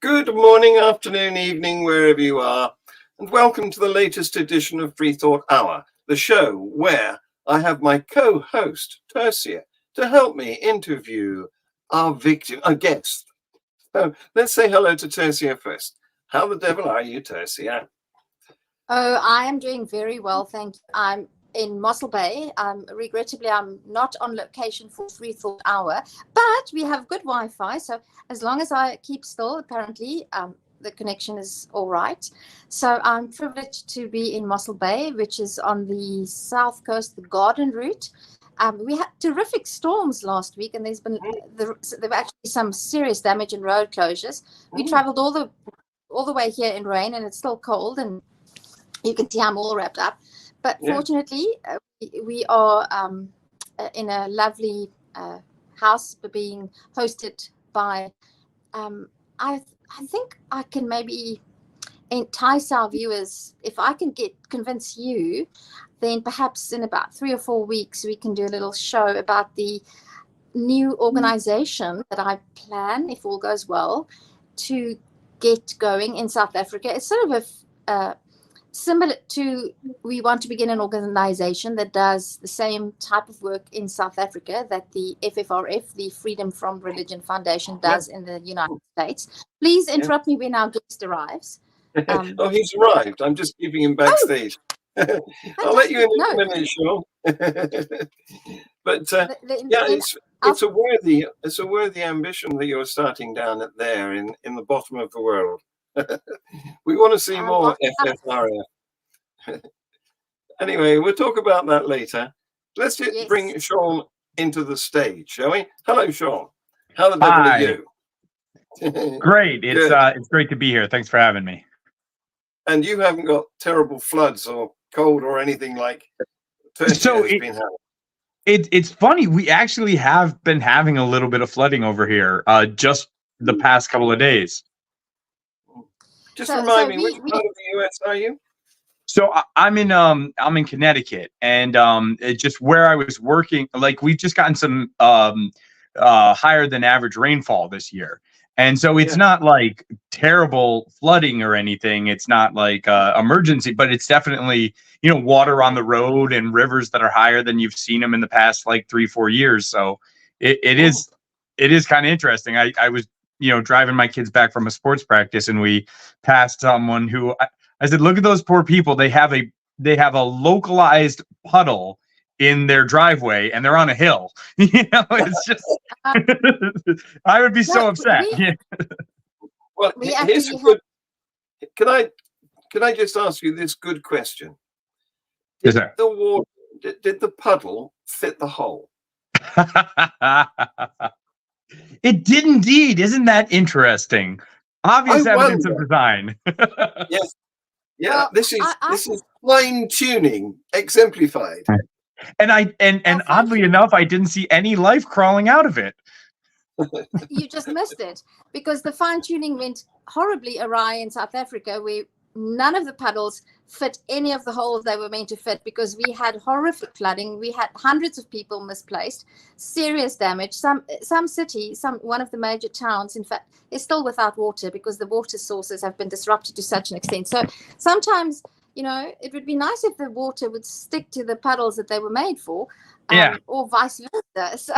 Good morning, afternoon, evening, wherever you are, and welcome to the latest edition of Freethought Hour, the show where I have my co-host, Tercia, to help me interview our guest. So let's say hello to Tercia first. How the devil are you, Tercia? Oh, I am doing very well, thank you. I'm in Mossel Bay. Regrettably, I'm not on location for Freethought Hour, but we have good Wi-Fi. So as long as I keep still, apparently the connection is all right. So I'm privileged to be in Mossel Bay, which is on the south coast, the Garden Route. We had terrific storms last week, and there were actually some serious damage and road closures. We traveled all the way here in rain, and it's still cold, and you can see I'm all wrapped up. But fortunately, we are in a lovely house being hosted by, I think I can maybe entice our viewers. If I can convince you, then perhaps in about 3 or 4 weeks, we can do a little show about the new organization that I plan, if all goes well, to get going in South Africa. It's sort of a similar to, we want to begin an organization that does the same type of work in South Africa that the FFRF, the Freedom from Religion Foundation, does in the United States. Please interrupt me when our guest arrives. Oh, he's arrived. I'm just keeping him backstage. I'll let you in a minute, Sean. But it's a worthy ambition that you're starting down at there in the bottom of the world. We want to see more FFRF. Anyway, we'll talk about that later. Let's bring Sean into the stage, shall we? Hello, Sean. How the devil are you? Great. It's great to be here. Thanks for having me. And you haven't got terrible floods or cold or anything like Tercia has been having. It's funny. We actually have been having a little bit of flooding over here just the past couple of days. Just remind me, which part of the US are you? So I'm in Connecticut, and just where I was working, like we've just gotten some higher than average rainfall this year. And so it's not like terrible flooding or anything. It's not like emergency, but it's definitely, water on the road and rivers that are higher than you've seen them in the past like 3-4 years. So it is kind of interesting. I was, driving my kids back from a sports practice, and we passed someone who I said, look at those poor people. They have a localized puddle in their driveway, and they're on a hill. It's just I would be so upset. Well, here's a good. Can I just ask you this good question? Did the puddle fit the hole? It did indeed. Isn't that interesting? Obvious evidence of design. Yes. Yeah, well, this is fine tuning exemplified. And oddly enough, I didn't see any life crawling out of it. You just missed it, because the fine tuning went horribly awry in South Africa, where none of the puddles fit any of the holes they were meant to fit, because we had horrific flooding. We had hundreds of people misplaced, serious damage. Some city, one of the major towns, in fact, is still without water because the water sources have been disrupted to such an extent. So sometimes, it would be nice if the water would stick to the puddles that they were made for, or vice versa. So,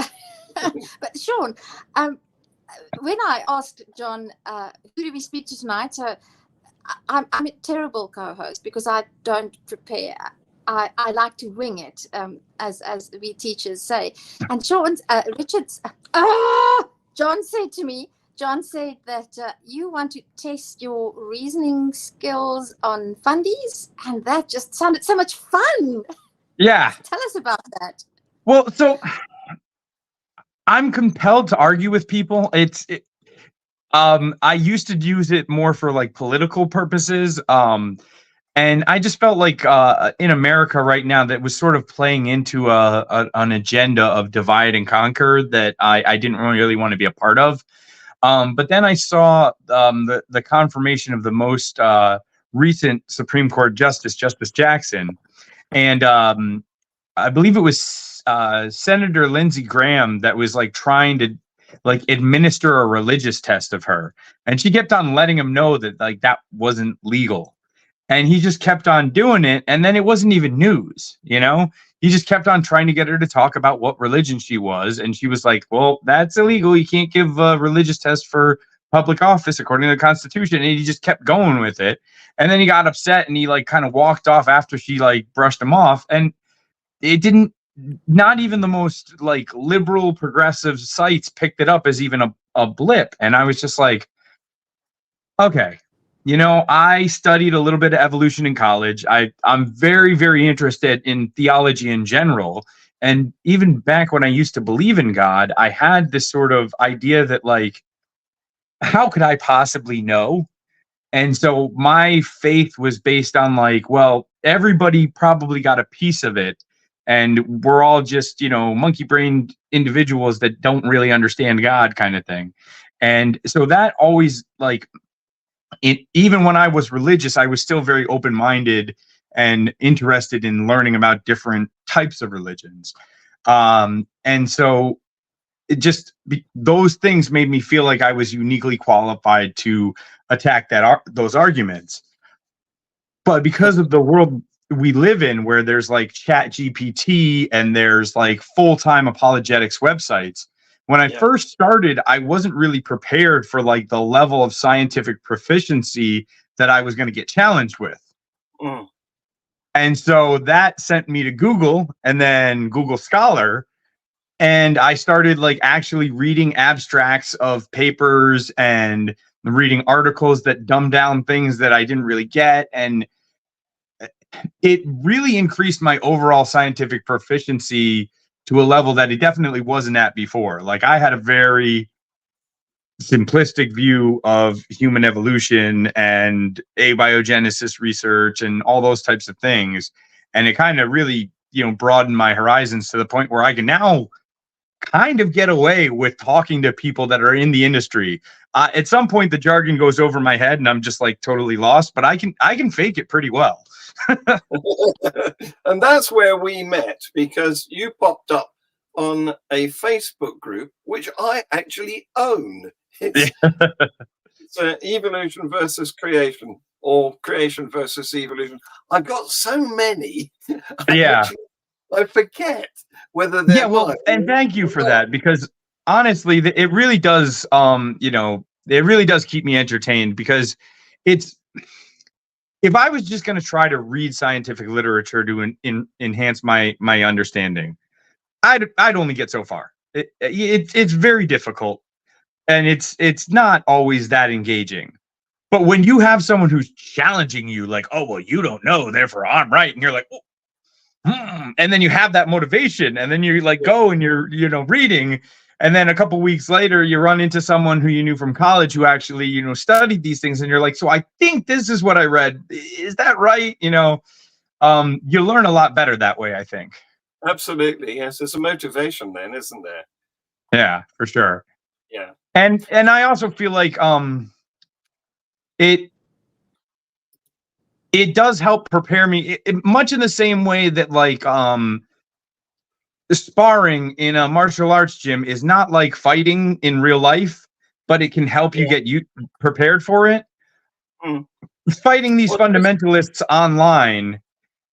but Sean, when I asked John, who do we speak to tonight? So I'm a terrible co-host because I don't prepare. I like to wing it, as we teachers say. And John said that you want to test your reasoning skills on fundies, and that just sounded so much fun. Yeah. Tell us about that. Well, so I'm compelled to argue with people. I used to use it more for like political purposes. And I just felt like in America right now that was sort of playing into an agenda of divide and conquer that I didn't really want to be a part of. But then I saw the confirmation of the most recent Supreme Court Justice Jackson. And I believe it was Senator Lindsey Graham that was like trying to like administer a religious test of her. And she kept on letting him know that like that wasn't legal. And he just kept on doing it. And then it wasn't even news, you know? He just kept on trying to get her to talk about what religion she was. And she was like, well, that's illegal. You can't give a religious test for public office according to the Constitution. And he just kept going with it. And then he got upset and he like kind of walked off after she like brushed him off. And it didn't, not even the most like liberal progressive sites picked it up as even a blip. And I was just like, okay. You know, I studied a little bit of evolution in college. I'm very, very interested in theology in general. And even back when I used to believe in God, I had this sort of idea that like, how could I possibly know? And so my faith was based on like, well, everybody probably got a piece of it. And we're all just, you know, monkey-brained individuals that don't really understand God kind of thing. And so that always like, even when I was religious, I was still very open-minded and interested in learning about different types of religions. And so it just, those things made me feel like I was uniquely qualified to attack those arguments. But because of the world we live in, where there's like Chat GPT and there's like full-time apologetics websites, when I first started, I wasn't really prepared for like the level of scientific proficiency that I was going to get challenged with. And so that sent me to Google and then Google Scholar. And I started like actually reading abstracts of papers and reading articles that dumb down things that I didn't really get. And it really increased my overall scientific proficiency to a level that it definitely wasn't at before. Like I had a very simplistic view of human evolution and abiogenesis research and all those types of things. And it kind of really, you know, broadened my horizons to the point where I can now kind of get away with talking to people that are in the industry. At some point the jargon goes over my head and I'm just like totally lost, but I can fake it pretty well. And that's where we met, because you popped up on a Facebook group which I actually own. It's evolution versus creation, or creation versus evolution. I've got so many. I forget whether they're mine. And thank you for that, because honestly, it really does you know, it really does keep me entertained, because it's, if I was just going to try to read scientific literature to enhance my understanding, I'd only get so far. It's very difficult, and it's not always that engaging. But when you have someone who's challenging you, like, oh well, you don't know, therefore I'm right, and you're like, and then you have that motivation, and then you like go and you're, you know, reading. And then a couple weeks later, you run into someone who you knew from college who actually, you know, studied these things. And you're like, so I think this is what I read. Is that right? You know, you learn a lot better that way, I think. Absolutely. Yes. There's a motivation then, isn't there? Yeah, for sure. Yeah. And I also feel like it does help prepare me, much in the same way that like sparring in a martial arts gym is not like fighting in real life, but it can help you get you prepared for it. Fighting these fundamentalists online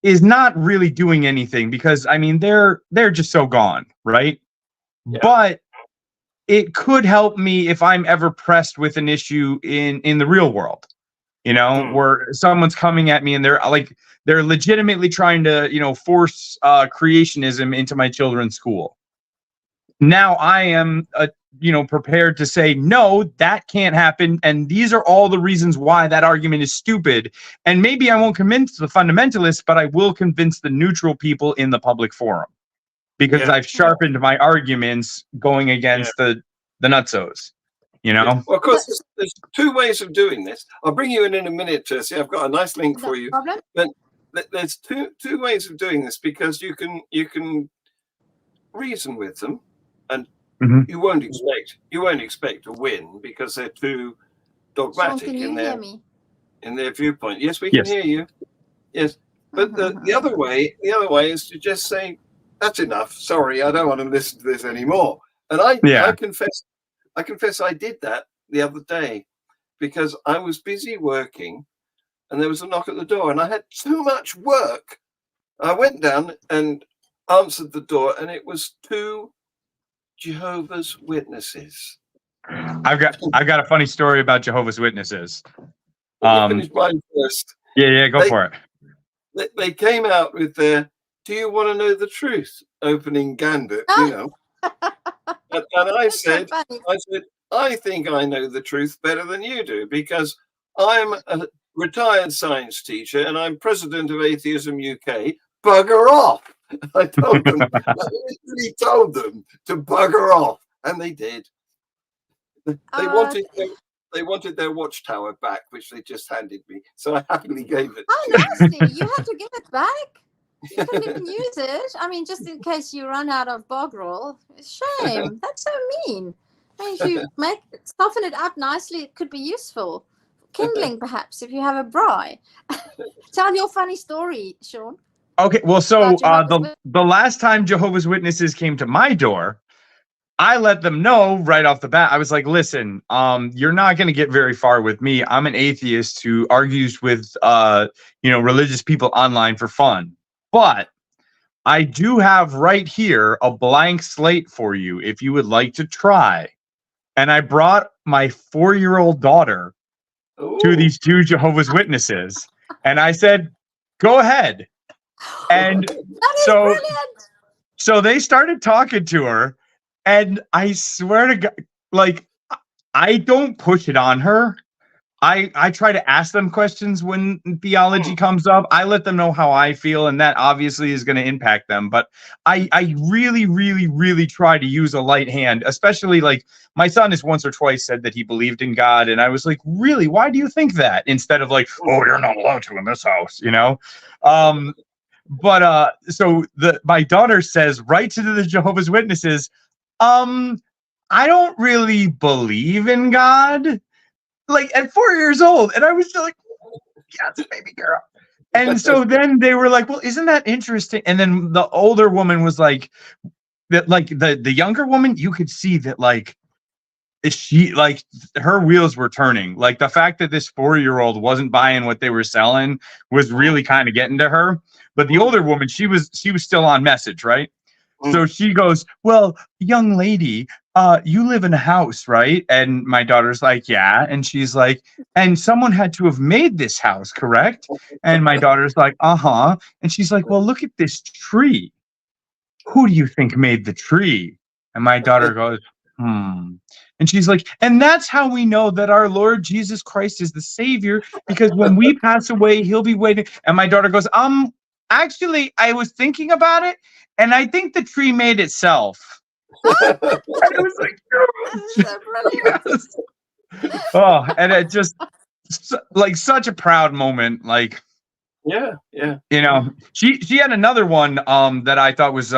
is not really doing anything, because I mean they're just so gone, right? But it could help me if I'm ever pressed with an issue in the real world, you know, where someone's coming at me and they're legitimately trying to, you know, force creationism into my children's school. Now I am, you know, prepared to say, no, that can't happen. And these are all the reasons why that argument is stupid. And maybe I won't convince the fundamentalists, but I will convince the neutral people in the public forum, because I've sharpened my arguments going against the nutsos. You know, well, of course, there's two ways of doing this. I'll bring you in a minute, Tercy. I've got a nice link for you. But there's two ways of doing this, because you can reason with them, and you won't expect to win, because they're too dogmatic in their viewpoint. Yes, we can hear you. Yes, but the other way is to just say, that's enough. Sorry, I don't want to listen to this anymore. And I confess, I confess I did that the other day because I was busy working and there was a knock at the door and I had too much work. I went down and answered the door and it was 2 Jehovah's Witnesses. I've got a funny story about Jehovah's Witnesses. Finish mine first. Yeah, go for it. They came out with their "Do you want to know the truth?" opening gambit, you know. And I said, I think I know the truth better than you do because I'm a retired science teacher and I'm president of Atheism UK. Bugger off! I told them, I literally told them to bugger off, and they did. They wanted their watchtower back, which they just handed me, so I happily gave it. Oh, nasty! You had to give it back. You couldn't even use it. I mean, just in case you run out of bog roll. Shame. That's so mean. I mean, if you soften it up nicely, it could be useful. Kindling, perhaps, if you have a braai. Tell your funny story, Sean. Okay, well, so the last time Jehovah's Witnesses came to my door, I let them know right off the bat. I was like, listen, you're not going to get very far with me. I'm an atheist who argues with, religious people online for fun. But I do have right here a blank slate for you if you would like to try. And I brought my 4-year-old daughter to these 2 Jehovah's Witnesses. And I said, go ahead. And so they started talking to her. And I swear to God, like, I don't push it on her. I try to ask them questions when theology comes up. I let them know how I feel, and that obviously is going to impact them. But I really, really, really try to use a light hand, especially like my son has once or twice said that he believed in God. And I was like, really, why do you think that? Instead of like, oh, you're not allowed to in this house, you know? So my daughter says right to the Jehovah's Witnesses, I don't really believe in God. Like at 4 years old. And I was like, yes, baby girl. And so then they were like, well, isn't that interesting? And then the older woman was like, that like the younger woman, you could see that like she like her wheels were turning. Like the fact that this 4-year-old wasn't buying what they were selling was really kind of getting to her. But the older woman, she was still on message, right? So she goes, well, young lady, you live in a house, right? And my daughter's like, yeah. And she's like, and someone had to have made this house, correct? And my daughter's like, uh-huh. And she's like, well, look at this tree. Who do you think made the tree? And my daughter goes, And she's like, and that's how we know that our Lord Jesus Christ is the Savior, because when we pass away, he'll be waiting. And my daughter goes, actually, I was thinking about it. And I think the tree made itself. And it was like, yes. Oh, and it just like such a proud moment. Like, yeah. You know, she had another one that I thought was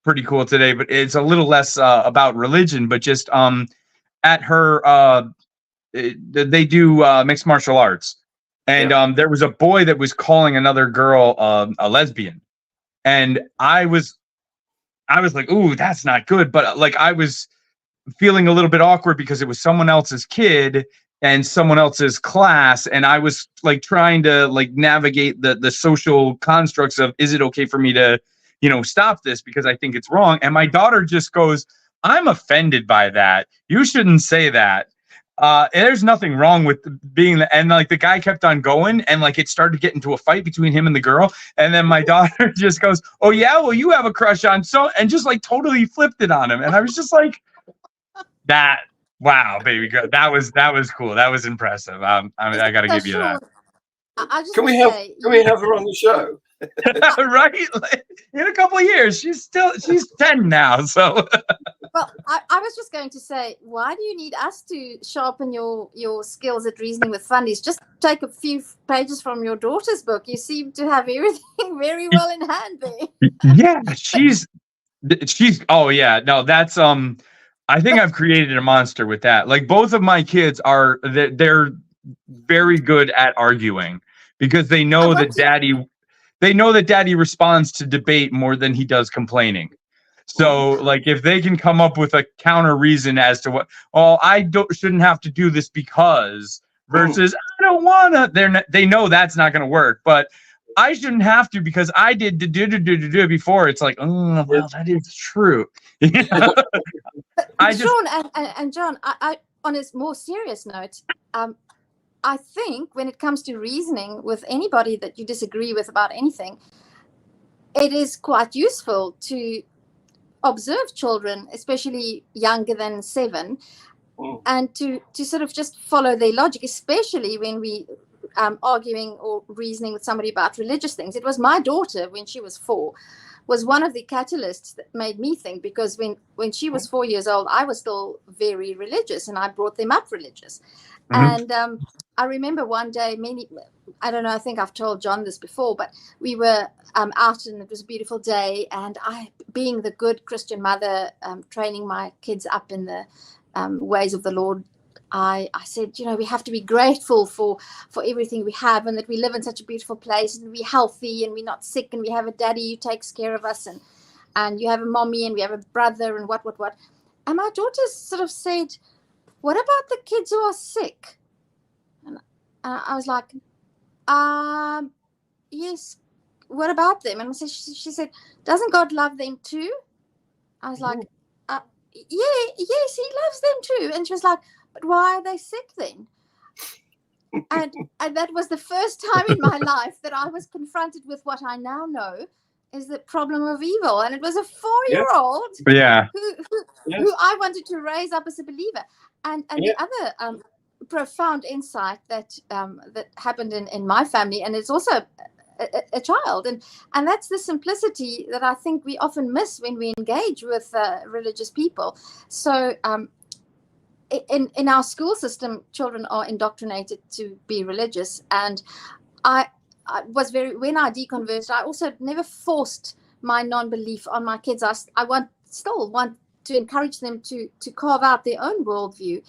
pretty cool today, but it's a little less about religion, but just at her they do mixed martial arts, and there was a boy that was calling another girl a lesbian. And I was like, ooh, that's not good. But like, I was feeling a little bit awkward because it was someone else's kid and someone else's class. And I was like trying to like navigate the social constructs of, is it okay for me to, stop this because I think it's wrong? And my daughter just goes, I'm offended by that. You shouldn't say that. There's nothing wrong with being and like the guy kept on going, and like it started to get into a fight between him and the girl. And then my daughter just goes, oh yeah, well, you have a crush on and just like totally flipped it on him. And I was just like, wow, baby girl, that was cool. That was impressive. I gotta give you that. Can we have her on the show? Right, like, in a couple of years. She's 10 now, so. Well, I was just going to say, why do you need us to sharpen your skills at reasoning with fundies? Just take a few pages from your daughter's book. You seem to have everything very well in hand there. Yeah, she's oh yeah, no, that's I think I've created a monster with that. Like both of my kids they're very good at arguing because they know that daddy responds to debate more than he does complaining. So, like, if they can come up with a counter reason as to what, shouldn't have to do this because versus I don't wanna, they know that's not going to work, but I shouldn't have to because I did do before. It's like, oh, well, that is true. Sean and John, I on a more serious note, I think when it comes to reasoning with anybody that you disagree with about anything, it is quite useful to observe children, especially younger than 7, and to sort of just follow their logic, especially when we arguing or reasoning with somebody about religious things. It was my daughter when she was 4 was one of the catalysts that made me think, because when she was 4 years old, I was still very religious and I brought them up religious. And I remember one day, I don't know, I think I've told John this before, but we were out and it was a beautiful day. And I, being the good Christian mother, training my kids up in the ways of the Lord, I said, we have to be grateful for everything we have, and that we live in such a beautiful place, and we're healthy and we're not sick, and we have a daddy who takes care of us, and you have a mommy and we have a brother and what. And my daughter sort of said, what about the kids who are sick? And I was like, yes, what about them? And she said, doesn't God love them too? I was like, yes, he loves them too. And she was like, but why are they sick then? And that was the first time in my life that I was confronted with what I now know is the problem of evil. And it was a 4-year-old who I wanted to raise up as a believer. And the other profound insight that happened in my family, and it's also a child, and that's the simplicity that I think we often miss when we engage with religious people. So in our school system, children are indoctrinated to be religious, and I was when I deconverted, I also never forced my non-belief on my kids. I still want to encourage them to carve out their own worldview,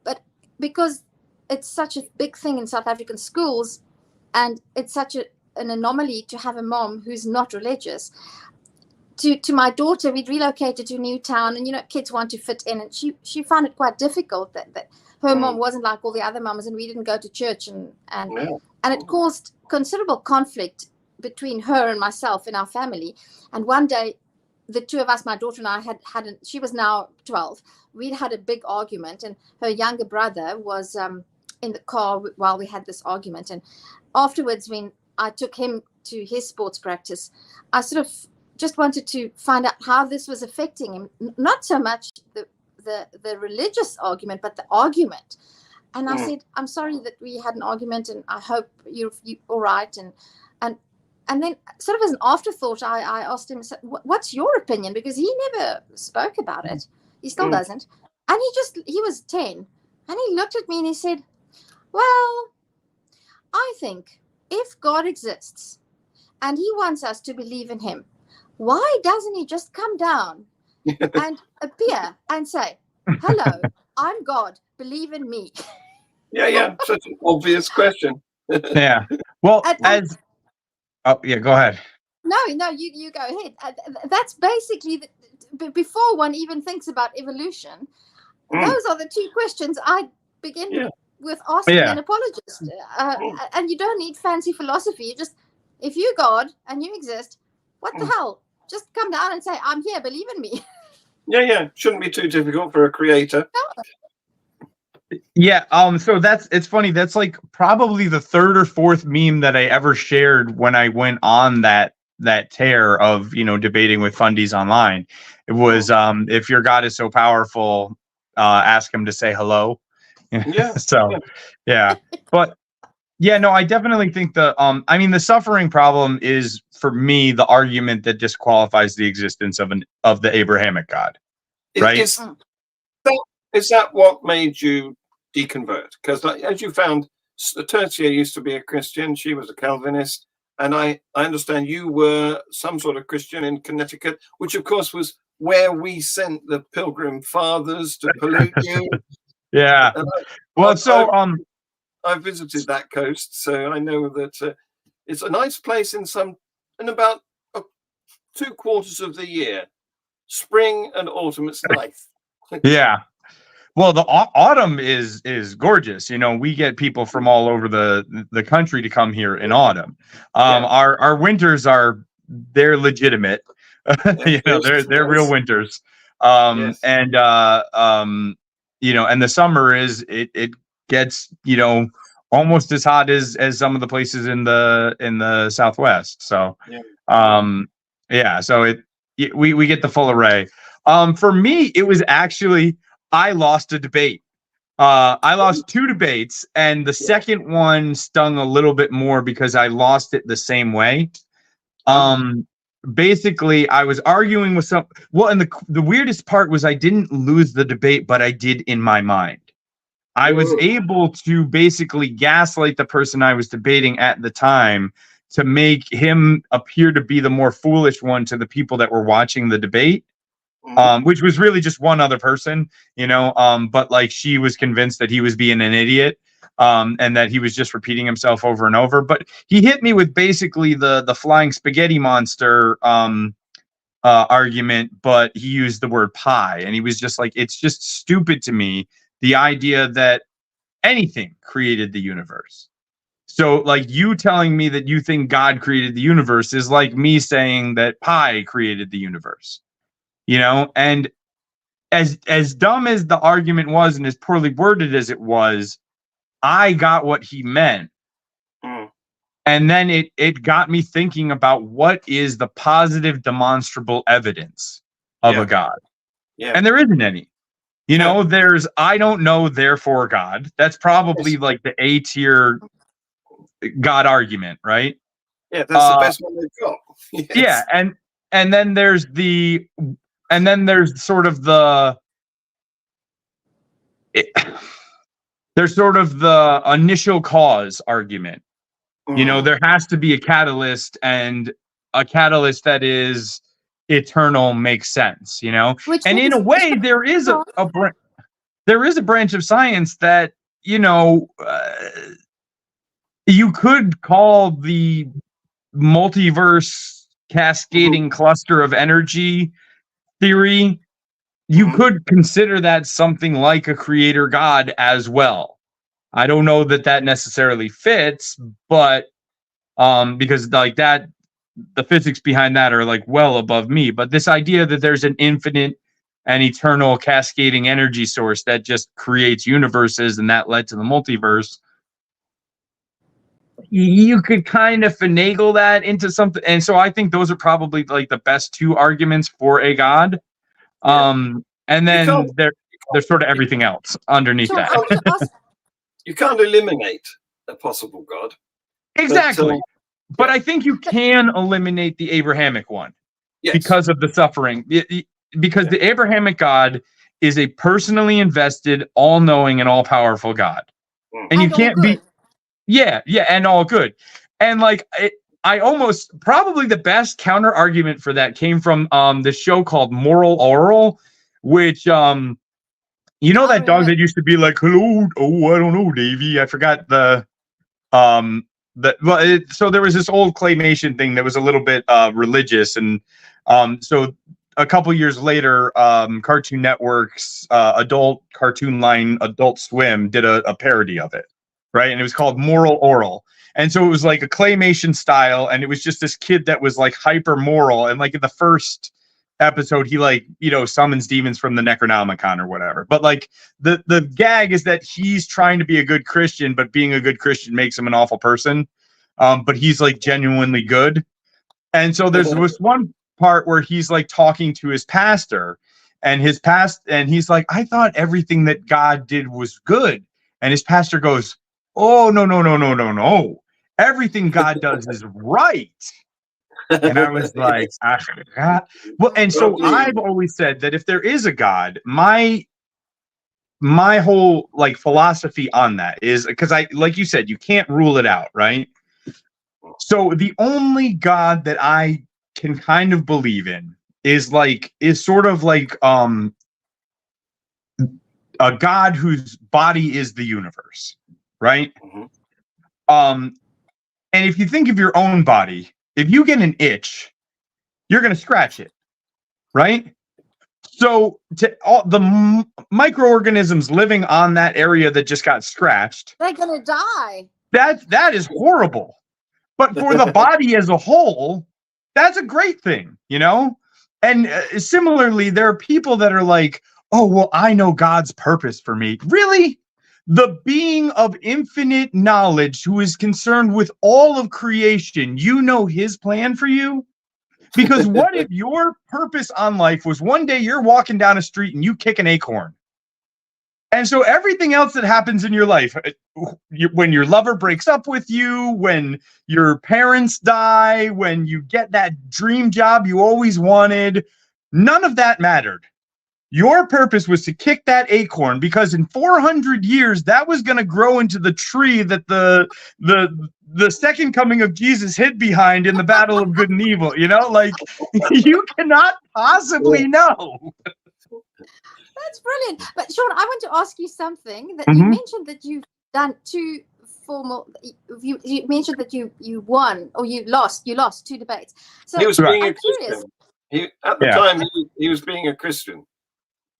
but because it's such a big thing in South African schools, and it's such an anomaly to have a mom who's not religious. To my daughter, we'd relocated to a new town, and kids want to fit in, and she found it quite difficult that her mom wasn't like all the other moms, and we didn't go to church, and it caused considerable conflict between her and myself in our family. And one day, the two of us, my daughter and I, she was now 12. We'd had a big argument, and her younger brother was in the car while we had this argument. And afterwards, when I took him to his sports practice, I sort of just wanted to find out how this was affecting him, not so much the religious argument, but the argument. And I said, I'm sorry that we had an argument, and I hope you're all right. And then sort of as an afterthought, I asked him, what's your opinion? Because he never spoke about it. He still doesn't. And he was 10. And he looked at me and he said, well, I think if God exists and he wants us to believe in him, why doesn't he just come down and appear and say, hello, I'm God, believe in me? Yeah, such an obvious question. Yeah. Well, go ahead. No, you go ahead. That's basically, before one even thinks about evolution, those are the two questions I begin with asking an apologist. And you don't need fancy philosophy. You just, if you're God and you exist, what the hell? Just come down and say, I'm here, believe in me. Yeah. Shouldn't be too difficult for a creator. No. Yeah. So it's funny. That's like probably the 3rd or 4th meme that I ever shared when I went on that tear of, debating with fundies online. It was, if your God is so powerful, ask him to say hello. Yeah. But yeah, no, I definitely think the suffering problem is, for me, the argument that disqualifies the existence of the Abrahamic God, right? Is that what made you deconvert? Because as you found, Tertia used to be a Christian. She was a Calvinist. And I understand you were some sort of Christian in Connecticut, which, of course, was where we sent the Pilgrim Fathers to pollute you. Yeah. I visited that coast, so I know that it's a nice place in about 2/4 of the year. spring and autumn. It's nice. Yeah. Well, the autumn is gorgeous. You know, we get people from all over the country to come here in autumn. Our winters they're legitimate. You know, they're real winters. And you know, and the summer it gets, you know, almost as hot as some of the places in the Southwest. So so we get the full array. For me, it was actually, I lost a debate. I lost 2 debates, and the second one stung a little bit more because I lost it the same way. Basically, I was arguing with and the weirdest part was I didn't lose the debate, but I did in my mind. I was able to basically gaslight the person I was debating at the time to make him appear to be the more foolish one to the people that were watching the debate. Which was really just one other person, you know, but like she was convinced that he was being an idiot, and that he was just repeating himself over and over. But he hit me with basically the flying spaghetti monster argument, but he used the word pie, and he was just like, it's just stupid to me, the idea that anything created the universe. So like you telling me that you think God created the universe is like me saying that pie created the universe. You know, and as dumb as the argument was and as poorly worded as it was, I got what he meant. And then it got me thinking about what is the positive demonstrable evidence of a God. And there isn't any. You know, there's I don't know, therefore God. That's probably like the A tier God argument, right? Yeah, that's the best one they've got. Yeah, and then there's sort of the initial cause argument. You know, there has to be a catalyst, and a catalyst that is eternal makes sense, you know. And in a way, there is a branch of science that, you know, you could call the multiverse cascading cluster of energy theory. You could consider that something like a creator God as well. I don't know that necessarily fits, but because like that, the physics behind that are like well above me. But this idea that there's an infinite and eternal cascading energy source that just creates universes, and that led to the multiverse, you could kind of finagle that into something. And so I think those are probably like the best 2 arguments for a God. And then there's sort of everything else underneath that. You can't eliminate a possible God. Exactly. But I think you can eliminate the Abrahamic one because of the suffering. Because the Abrahamic God is a personally invested, all-knowing, and all-powerful God. And you can't be... Yeah, and all good. And like... I almost... Probably the best counter-argument for that came from the show called Moral Oral, which... you know that dog that used to be like, hello, I don't know, Davey. I forgot the... so there was this old claymation thing that was a little bit religious, and so a couple years later, Cartoon Network's adult cartoon line Adult Swim did a parody of it, right? And it was called Moral Oral. And so it was like a claymation style, and it was just this kid that was like hyper moral, and like in the first episode he like, you know, summons demons from the Necronomicon or whatever. But like the gag is that he's trying to be a good Christian, but being a good Christian makes him an awful person. But he's like genuinely good. And so there's this one part where he's like talking to his pastor, and he's like, I thought everything that God did was good. And his pastor goes, oh, no. Everything God does is right. And I was like, well, and so I've always said that if there is a God, my whole like philosophy on that is, because like you said, you can't rule it out, right? So the only God that I can kind of believe in is sort of like a God whose body is the universe, right? And if you think of your own body, if you get an itch, you're going to scratch it, right? So to all the microorganisms living on that area that just got scratched, they're gonna die. That is horrible. But for the body as a whole, that's a great thing, you know? And similarly, there are people that are like, oh, well, I know God's purpose for me. Really? The being of infinite knowledge who is concerned with all of creation, you know his plan for you? Because what if your purpose on life was one day you're walking down a street and you kick an acorn? And so everything else that happens in your life, when your lover breaks up with you, when your parents die, when you get that dream job you always wanted, none of that mattered. Your purpose was to kick that acorn because in 400 years, that was going to grow into the tree that the second coming of Jesus hid behind in the battle of good and evil. You know, like you cannot possibly know. That's brilliant. But Sean, I want to ask you something. That you mentioned that you've done two formal. You mentioned that you won or you lost 2 debates. So he was being a Christian. At the time, he was being a Christian.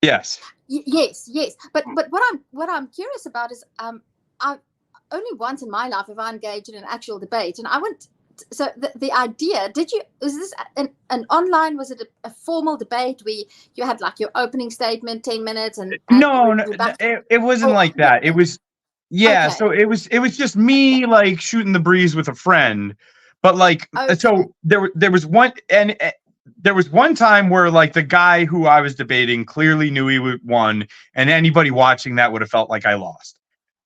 Yes. Yes. But what I'm curious about is I only once in my life have I engaged in an actual debate, and I went. So the idea, was this an online, was it a formal debate where you had like your opening statement, 10 minutes and no, it wasn't like that. It was, okay. So it was just me like shooting the breeze with a friend, but like, so there was one, and there was one time where like the guy who I was debating clearly knew he would won, and anybody watching that would have felt like I lost.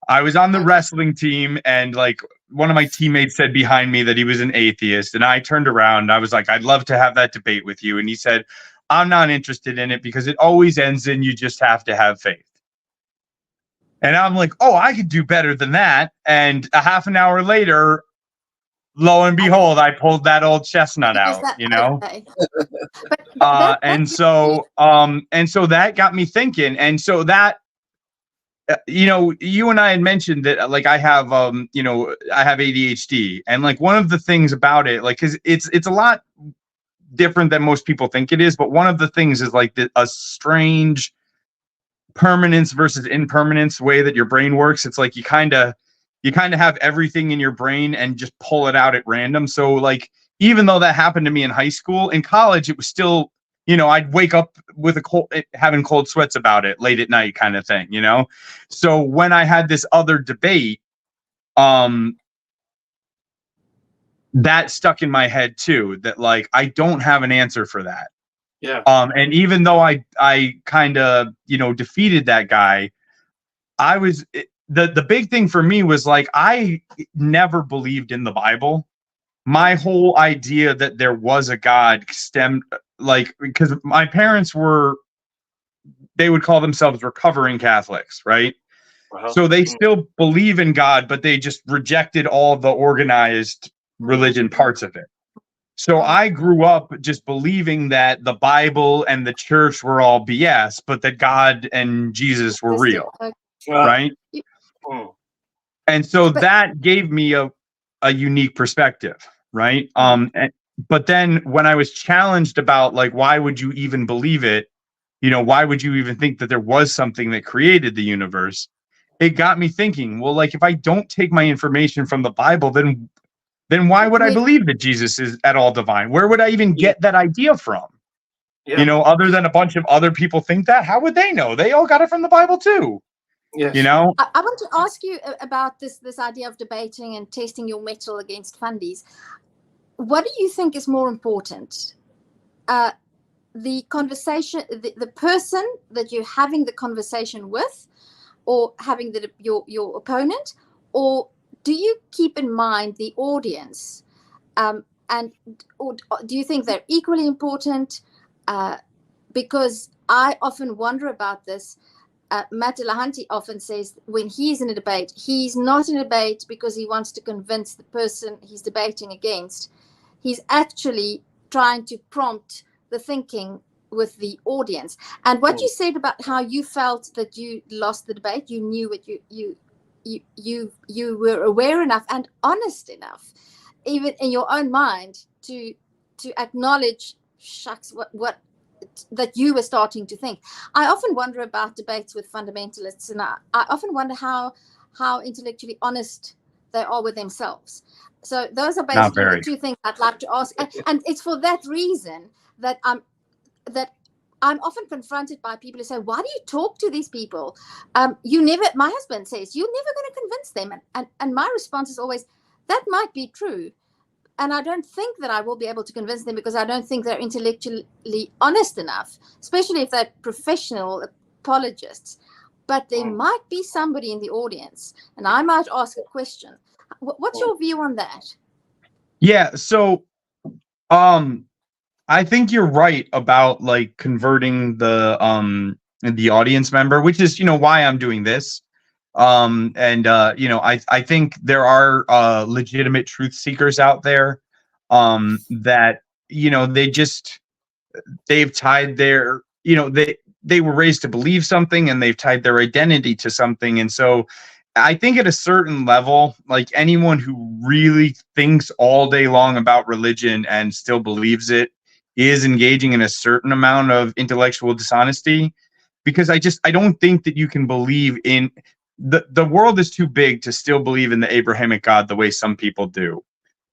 I was on the wrestling team, and like one of my teammates said behind me that he was an atheist, and I turned around and I was like, I'd love to have that debate with you. And he said, I'm not interested in it because it always ends in you just have to have faith. And I'm like, oh, I could do better than that. And a half an hour later, lo and behold, I pulled that old chestnut out, you know? And so that got me thinking. And so that, you know, you and I had mentioned that like I have I have ADHD, and like one of the things about it, like, cause it's a lot different than most people think it is. But one of the things is like a strange permanence versus impermanence way that your brain works. It's like you kind of have everything in your brain and just pull it out at random. So like, even though that happened to me in high school, in college, it was still, you know, I'd wake up with having cold sweats about it late at night kind of thing, you know? So when I had this other debate, that stuck in my head too, that like, I don't have an answer for that. Yeah. And even though I kind of, you know, defeated that guy, the big thing for me was like, I never believed in the Bible. My whole idea that there was a God stemmed like, because my parents they would call themselves recovering Catholics, right? So they still believe in God, but they just rejected all the organized religion parts of it. So I grew up just believing that the Bible and the church were all BS, but that God and Jesus were real, right? And so that gave me a unique perspective, right? But then when I was challenged about like, why would you even believe it? You know, why would you even think that there was something that created the universe? It got me thinking, well, like if I don't take my information from the Bible, then why would I believe that Jesus is at all divine? Where would I even get that idea from? Yeah. You know, other than a bunch of other people think that, how would they know? They all got it from the Bible too. Yes. You know, I want to ask you about this idea of debating and testing your mettle against fundies. What do you think is more important? The conversation, the person that you're having the conversation with, or having your opponent, or do you keep in mind the audience? Or do you think they're equally important? Because I often wonder about this. Matt Delahanty often says when he's in a debate, he's not in a debate because he wants to convince the person he's debating against. He's actually trying to prompt the thinking with the audience. And what you said about how you felt that you lost the debate, you knew what you were aware enough and honest enough, even in your own mind, to acknowledge, shucks, what that you were starting to think. I often wonder about debates with fundamentalists, and I often wonder how intellectually honest they are with themselves. So those are basically the two things I'd like to ask, and it's for that reason that I'm often confronted by people who say, "Why do you talk to these people? You never." My husband says, "You're never going to convince them," and my response is always, "That might be true, and I don't think that I will be able to convince them because I don't think they're intellectually honest enough, especially if they're professional apologists. But there might be somebody in the audience, and I might ask a question." What's your view on that? Yeah, so I think you're right about like converting the audience member, which is, why I'm doing this. I think there are legitimate truth seekers out there that, they've tied their, they were raised to believe something and they've tied their identity to something. And so I think at a certain level, like anyone who really thinks all day long about religion and still believes it is engaging in a certain amount of intellectual dishonesty, because I don't think that you can believe in the world is too big to still believe in the Abrahamic God the way some people do.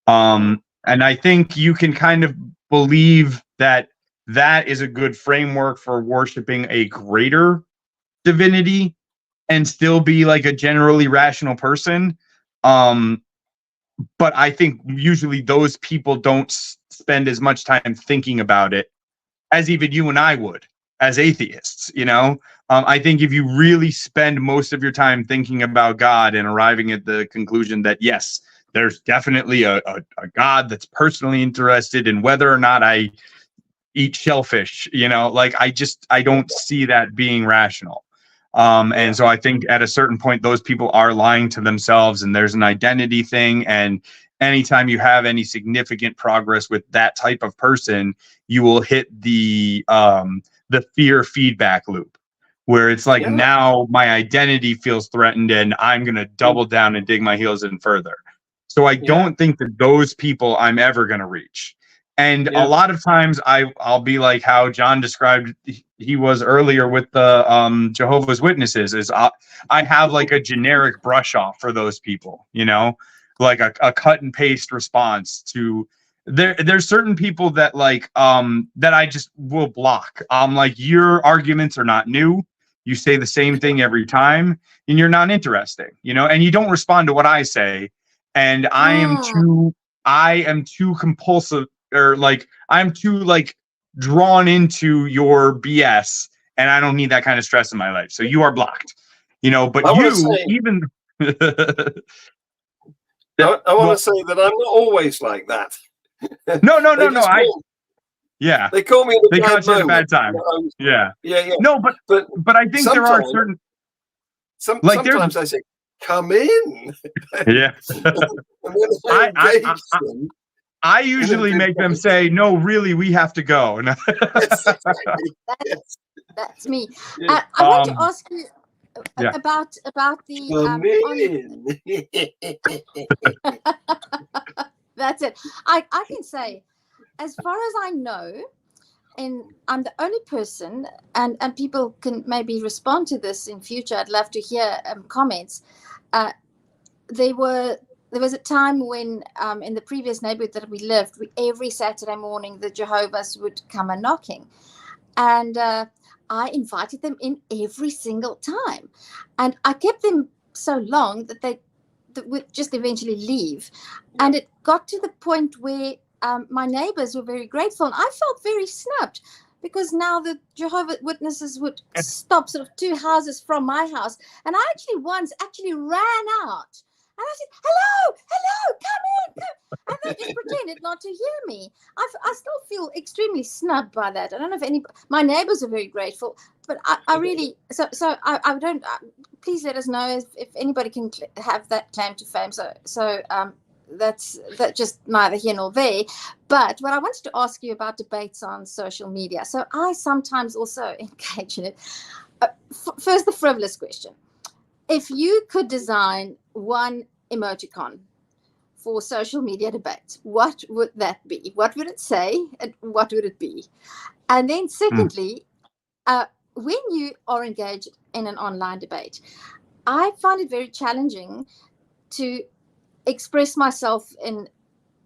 And I think you can kind of believe that is a good framework for worshiping a greater divinity and still be like a generally rational person. But I think usually those people don't spend as much time thinking about it as even you and I would as atheists, I think if you really spend most of your time thinking about God and arriving at the conclusion that, yes, there's definitely a God that's personally interested in whether or not I eat shellfish, I don't see that being rational. And so I think at a certain point, those people are lying to themselves, and there's an identity thing. And anytime you have any significant progress with that type of person, you will hit the fear feedback loop, where it's like, now my identity feels threatened and I'm going to double down and dig my heels in further. So I don't think that those people I'm ever going to reach. And a lot of times I'll be like how John described he was earlier with the Jehovah's Witnesses, is I have like a generic brush off for those people, like a cut and paste response to there's certain people that like that I just will block. Like, your arguments are not new. You say the same thing every time and you're not interesting, and you don't respond to what I say. And I am too compulsive, or like I'm too like drawn into your BS, and I don't need that kind of stress in my life. So you are blocked, but I want to say that I'm not always like that. No. They call me at a bad time. Yeah. No, but I think there are certain. Sometimes I say, "Come in." Yeah. I usually make them say, "No, really, we have to go." That's me. I want to ask you about the. That's it. I can say, as far as I know, and I'm the only person, and people can maybe respond to this in future. I'd love to hear comments. There was a time when in the previous neighborhood that we lived, every Saturday morning the Jehovah's would come a knocking, and I invited them in every single time, and I kept them so long that they would just eventually leave. And it got to the point where my neighbors were very grateful, and I felt very snubbed, because now the Jehovah's Witnesses would stop sort of 2 houses from my house, and I once ran out. And I said, hello, come in. And they just pretended not to hear me. I still feel extremely snubbed by that. I don't know if my neighbors are very grateful, but I really, so I don't, please let us know if anybody can have that claim to fame. So that's just neither here nor there. But what I wanted to ask you about debates on social media. So I sometimes also engage in it. First, the frivolous question. If you could design one emoticon for social media debate, what would that be? What would it say? And what would it be? And then secondly, when you are engaged in an online debate, I find it very challenging to express myself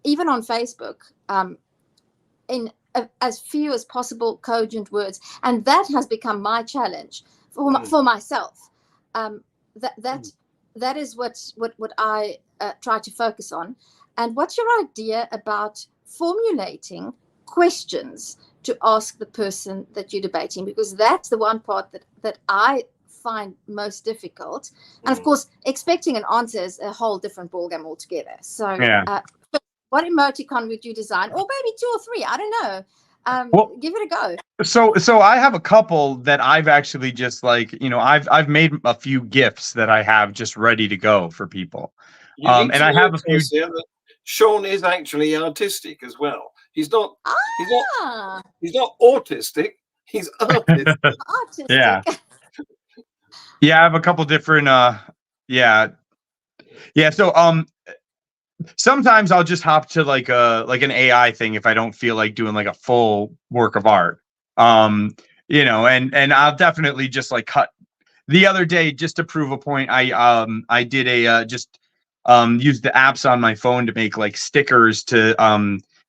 even on Facebook, in as few as possible cogent words. And that has become my challenge for myself. That is what I try to focus on. And what's your idea about formulating questions to ask the person that you're debating? Because that's the one part that I find most difficult. And of course, expecting an answer is a whole different ballgame altogether. So what emoticon would you design? Or maybe 2 or 3, I don't know. Well, give it a go. So I have a couple that I've actually just I've made a few GIFs that I have just ready to go for people. And I have a few. Sean is actually artistic as well. He's not autistic. He's artistic. Artistic. Yeah. Yeah, I have a couple different so sometimes I'll just hop to like an AI thing if I don't feel like doing like a full work of art. And I'll definitely just like cut. The other day, just to prove a point, I did used the apps on my phone to make like stickers to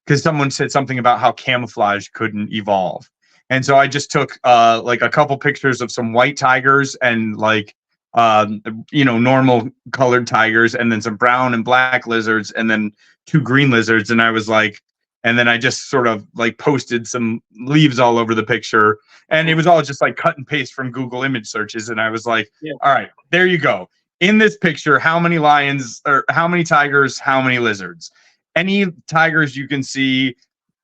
because someone said something about how camouflage couldn't evolve. And so I just took like a couple pictures of some white tigers and like normal colored tigers, and then some brown and black lizards, and then 2 green lizards. And I was like, and then I just sort of like posted some leaves all over the picture, and it was all just like cut and paste from Google image searches. And I was like, all right, there you go. In this picture, how many lions or how many tigers, how many lizards? Any tigers you can see,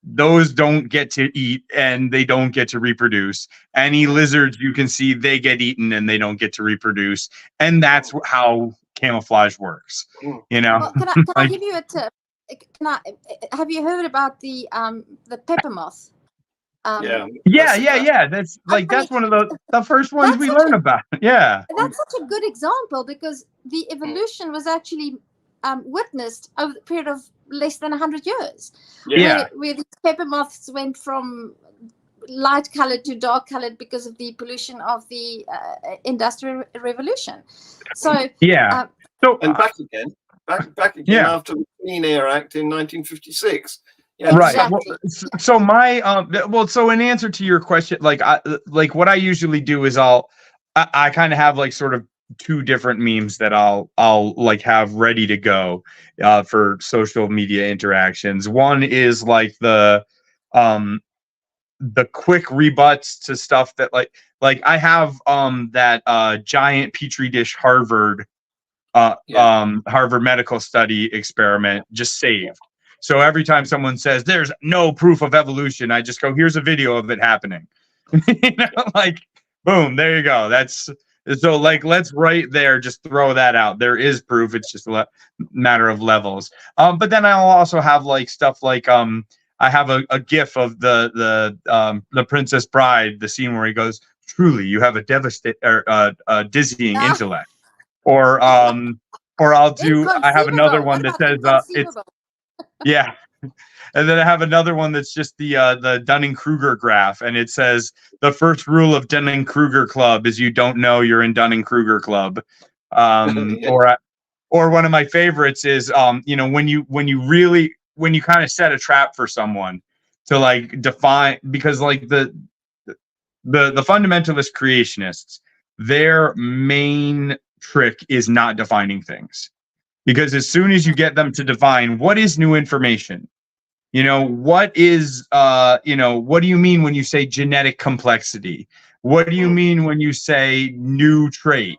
those don't get to eat and they don't get to reproduce. Any lizards you can see, they get eaten and they don't get to reproduce. And that's how camouflage works. Well, can I give you a tip? Have you heard about the pepper moth? That's one of the first ones we learn about. Yeah. That's such a good example, because the evolution was actually witnessed over the period of less than 100 years. Where these pepper moths went from light colored to dark colored because of the pollution of the Industrial Revolution. So and back again after the Clean Air Act in 1956. Yeah, right. Exactly. So my so in answer to your question, like what I usually do is I kind of have like sort of 2 different memes that I'll like have ready to go for social media interactions. One is like the quick rebuts to stuff that like I have that giant petri dish Harvard medical study experiment just saved. So every time someone says there's no proof of evolution, I just go, here's a video of it happening. Like, boom, there you go. So like, let's right there, just throw that out. There is proof. It's just a matter of levels. But then I'll also have like stuff like, I have a GIF of the Princess Bride, the scene where he goes, truly, you have a dizzying intellect. Or I have another one that says, it's, yeah. And then I have another one that's just the Dunning-Kruger graph, and it says the first rule of Dunning-Kruger Club is you don't know you're in Dunning-Kruger Club. Or one of my favorites is when you kind of set a trap for someone to like define, because like the fundamentalist creationists, their main trick is not defining things. Because as soon as you get them to define what is new information, what is, what do you mean when you say genetic complexity? What do you mean when you say new trait?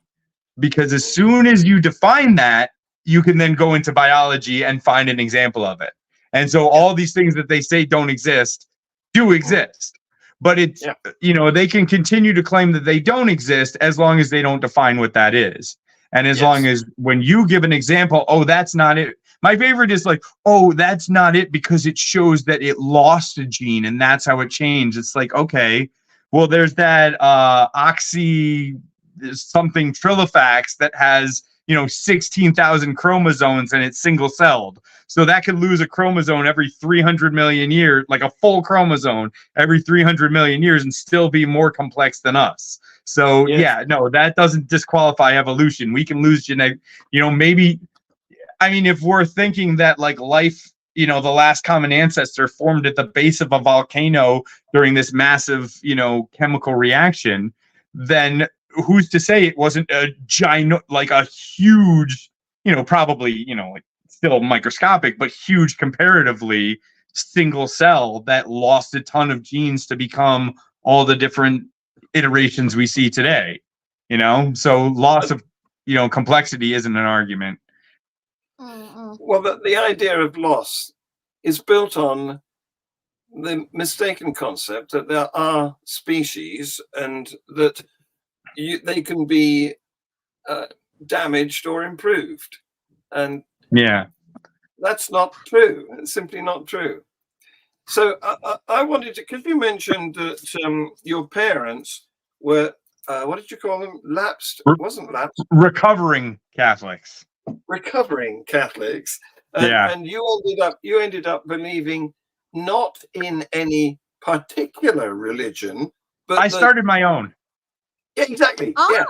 Because as soon as you define that, you can then go into biology and find an example of it. And so all these things that they say don't exist do exist. But it's, they can continue to claim that they don't exist as long as they don't define what that is. And as long as when you give an example, oh, that's not it. My favorite is like, oh, that's not it because it shows that it lost a gene and that's how it changed. It's like, okay, well, there's that oxy something trillifax that has, 16,000 chromosomes and it's single celled. So that could lose a chromosome every 300 million years, like a full chromosome every 300 million years, and still be more complex than us. So yeah, no, that doesn't disqualify evolution. We can lose genetic, maybe, I mean, if we're thinking that like life, the last common ancestor formed at the base of a volcano during this massive, chemical reaction, then who's to say it wasn't a giant, like a huge, probably, like still microscopic, but huge comparatively single cell that lost a ton of genes to become all the different iterations we see today, so loss of, complexity isn't an argument. Well, the idea of loss is built on the mistaken concept that there are species and that they can be damaged or improved. And that's not true. It's simply not true. So I wanted to, because you mentioned that your parents were, what did you call them? Lapsed? It wasn't lapsed. Recovering Catholics. Recovering Catholics. And you ended up believing not in any particular religion, but I started my own. Yeah, exactly. Yeah,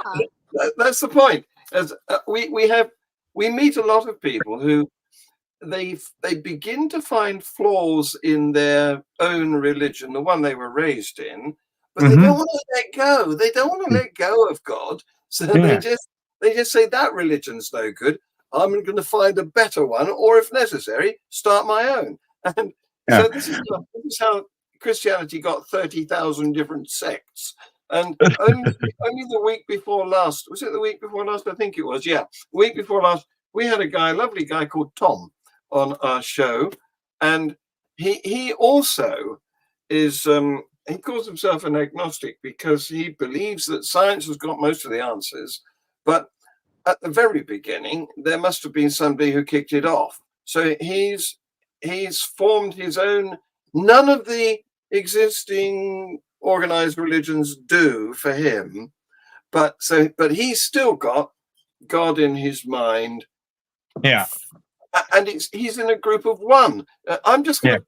that's the point. As we meet a lot of people who they begin to find flaws in their own religion, the one they were raised in, but they don't want to let go. They don't want to let go of God, so they just say that religion's no good. I'm going to find a better one, or if necessary, start my own. And so this is how Christianity got 30,000 different sects. And only the week before last, was it the week before last? I think it was. Yeah, week before last, we had a lovely guy called Tom on our show, and he also is he calls himself an agnostic because he believes that science has got most of the answers, but at the very beginning there must have been somebody who kicked it off. So he's formed his own. None of the existing organized religions do for him, but he's still got God in his mind. Yeah, and he's in a group of one. I'm just gonna,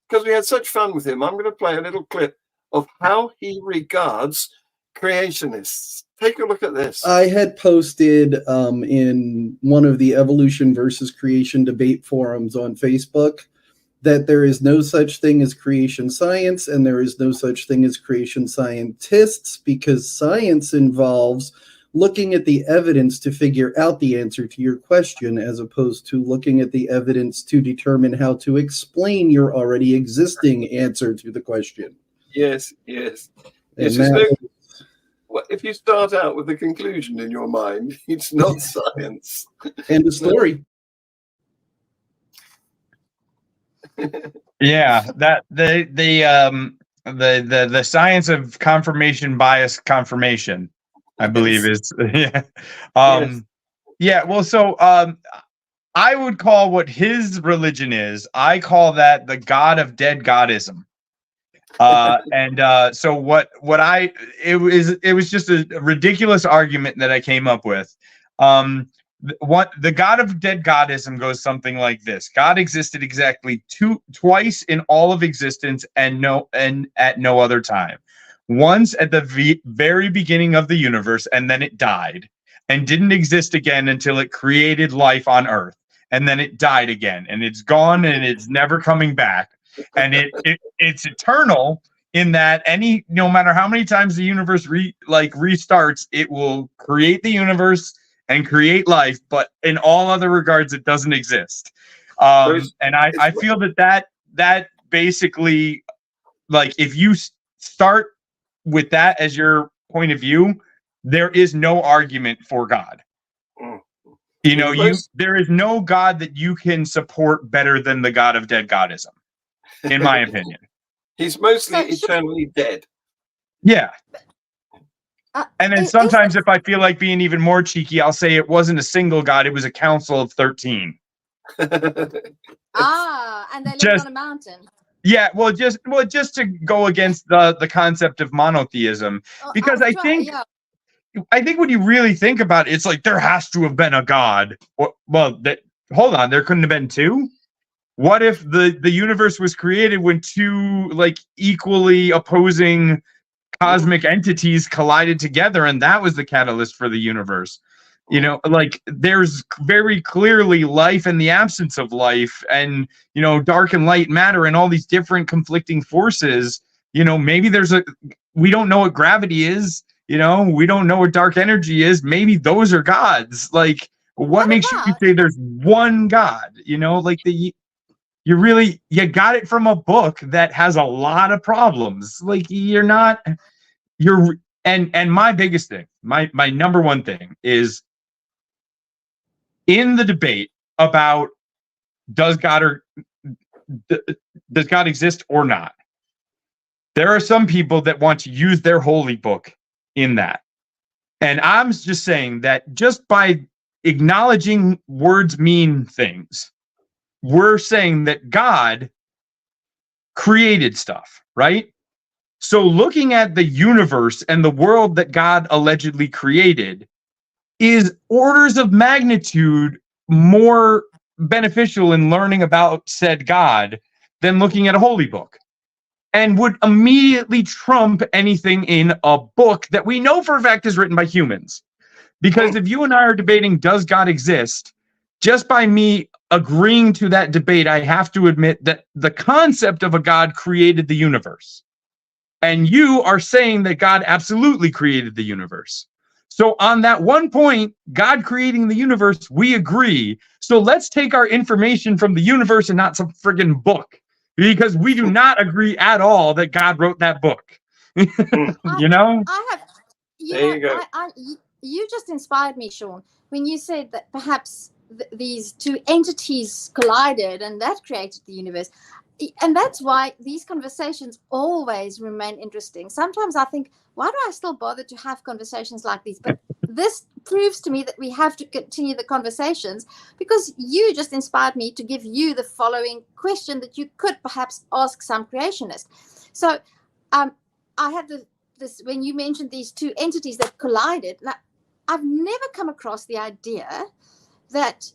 because we had such fun with him, I'm going to play a little clip of how he regards creationists. Take a look at this. I had posted in one of the evolution versus creation debate forums on Facebook that there is no such thing as creation science and there is no such thing as creation scientists, because science involves looking at the evidence to figure out the answer to your question, as opposed to looking at the evidence to determine how to explain your already existing answer to the question. Yes. If you start out with a conclusion in your mind, it's not science. End of story. Yeah, that the science of confirmation bias confirmation, I believe is well, so I would call what his religion is, I call that the God of dead godism. So it was just a ridiculous argument that I came up with. What the God of dead godism goes something like this: God existed exactly twice in all of existence, and at no other time. Once at the very beginning of the universe, and then it died and didn't exist again until it created life on Earth, and then it died again, and it's gone, and it's never coming back. And it's eternal in that no matter how many times the universe restarts, it will create the universe and create life, but in all other regards, it doesn't exist. And I feel that basically, like, if you start with that as your point of view, there is no argument for God. There is no God that you can support better than the God of dead godism, in my opinion. He's mostly eternally dead. Yeah. And then sometimes if I feel like being even more cheeky, I'll say it wasn't a single God, it was a council of 13. And they lived on a mountain. Yeah, well, just to go against the concept of monotheism, because I think I think when you really think about it, it's like there has to have been a God. Well, hold on, there couldn't have been two. What if the universe was created when two like equally opposing cosmic entities collided together, and that was the catalyst for the universe? You know, like there's very clearly life in the absence of life, and you know, dark and light matter, and all these different conflicting forces. You know, maybe we don't know what gravity is. You know, we don't know what dark energy is. Maybe those are gods. Like, what makes you say there's one God? You know, like you got it from a book that has a lot of problems. Like and my biggest thing, my number one thing is in the debate about does God exist or not. There are some people that want to use their holy book in that. And I'm just saying that just by acknowledging words mean things, we're saying that God created stuff, right? So looking at the universe and the world that God allegedly created is orders of magnitude more beneficial in learning about said God than looking at a holy book, and would immediately trump anything in a book that we know for a fact is written by humans. Because if you and I are debating, does God exist? Just by me agreeing to that debate, I have to admit that the concept of a God created the universe. And you are saying that God absolutely created the universe. So on that one point, God creating the universe, we agree. So let's take our information from the universe and not some friggin' book, because we do not agree at all that God wrote that book. You know? There you go. You just inspired me, Sean, when you said that perhaps these two entities collided and that created the universe. And that's why these conversations always remain interesting. Sometimes I think, why do I still bother to have conversations like these? But this proves to me that we have to continue the conversations, because you just inspired me to give you the following question that you could perhaps ask some creationist. So I had this when you mentioned these two entities that collided. Now, I've never come across the idea that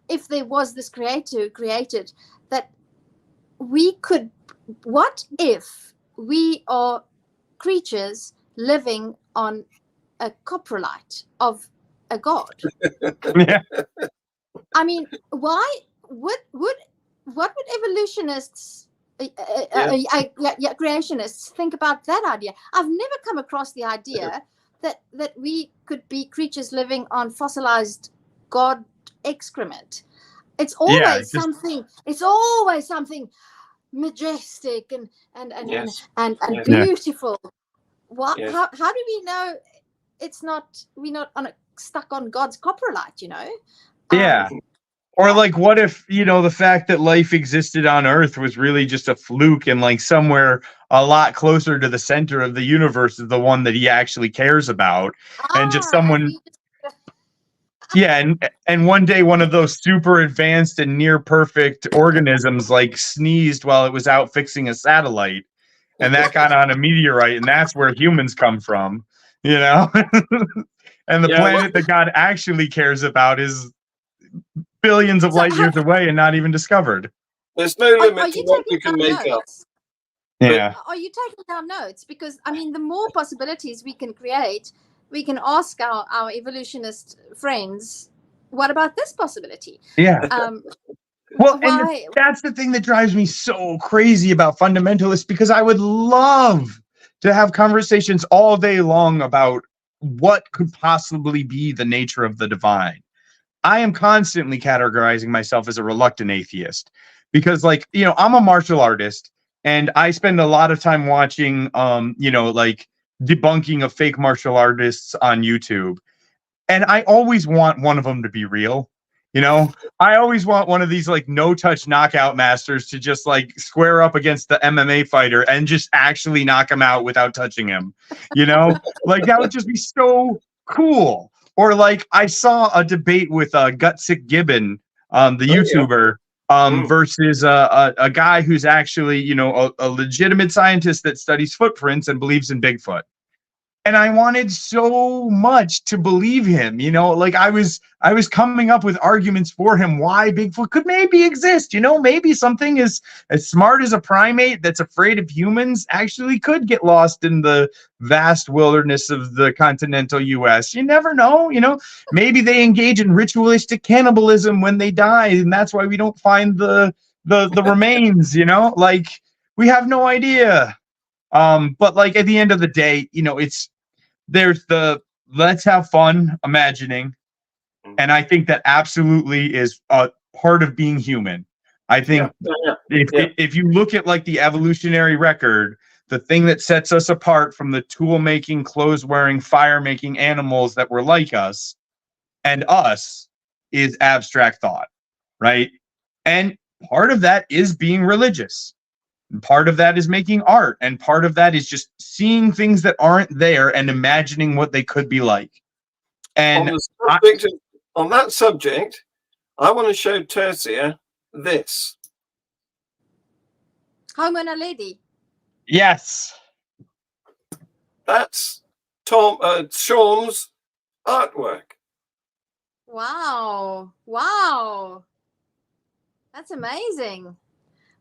if there was this creator who created, that we could, what if we are creatures living on a coprolite of a god? Yeah. I mean, what would evolutionists, creationists think about that idea? I've never come across the idea that we could be creatures living on fossilized god excrement. It's always something. It's always something majestic and beautiful. What? Yes. How do we know it's not? We're not stuck on God's coprolite, you know? Yeah. Or like, what if, you know, the fact that life existed on Earth was really just a fluke, and like somewhere a lot closer to the center of the universe is the one that he actually cares about, and just someone. Yeah, and one day one of those super advanced and near perfect organisms like sneezed while it was out fixing a satellite, and that got on a meteorite, and that's where humans come from, you know? And the planet that God actually cares about is billions of light years away and not even discovered. There's no limit to what you can make up. Yeah. Are you taking down notes? Because I mean, the more possibilities we can create, we can ask our evolutionist friends, what about this possibility? Yeah. Well, and that's the thing that drives me so crazy about fundamentalists, because I would love to have conversations all day long about what could possibly be the nature of the divine. I am constantly categorizing myself as a reluctant atheist because, like, you know, I'm a martial artist and I spend a lot of time watching, you know, like debunking of fake martial artists on YouTube. And I always want one of them to be real. You know, I always want one of these like no touch knockout masters to just like square up against the MMA fighter and just actually knock him out without touching him. You know, like that would just be so cool. Or like I saw a debate with Gutsick Gibbon, the YouTuber, versus a guy who's actually, you know, a legitimate scientist that studies footprints and believes in Bigfoot. And I wanted so much to believe him, you know, like I was coming up with arguments for him why Bigfoot could maybe exist. You know, maybe something as smart as a primate that's afraid of humans actually could get lost in the vast wilderness of the continental US. You never know, you know, maybe they engage in ritualistic cannibalism when they die, and that's why we don't find the remains, you know, like we have no idea. But like at the end of the day, you know, there's the let's have fun imagining. And I think that absolutely is a part of being human. I think if you look at like the evolutionary record, the thing that sets us apart from the tool making, clothes wearing, fire making animals that were like us and us is abstract thought, right? And part of that is being religious. And part of that is making art, and part of that is just seeing things that aren't there and imagining what they could be like. And on that subject, I want to show Tercia this. Home on a Lady. Yes. That's Sean's artwork. Wow. Wow. That's amazing.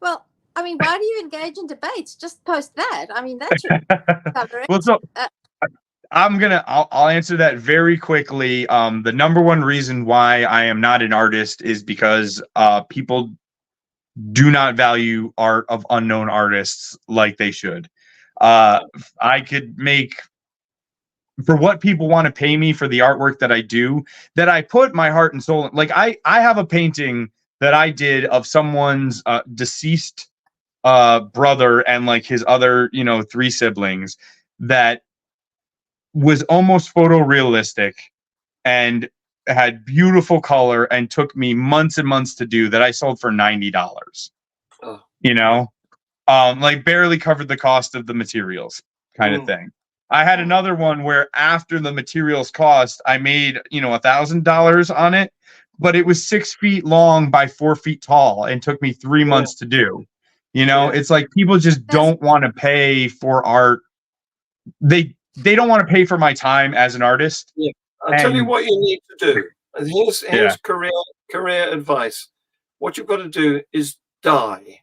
Well, I mean, why do you engage in debates? Just post that. I mean, that should cover it. Well, so I'll answer that very quickly. The number one reason why I am not an artist is because people do not value art of unknown artists like they should. I could make, for what people want to pay me for the artwork that I do, that I put my heart and soul in. Like I have a painting that I did of someone's deceased brother and like his other, you know, 3 siblings that was almost photorealistic and had beautiful color and took me months and months to do, that I sold for $90. Oh. You know, like barely covered the cost of the materials kind of thing. I had another one where after the materials cost, I made, you know, $1,000 on it, but it was 6 feet long by 4 feet tall and took me 3 months to do. You know, it's like people just don't want to pay for art. They don't want to pay for my time as an artist. Yeah. I'll tell you what you need to do. Here's career advice. What you've got to do is die.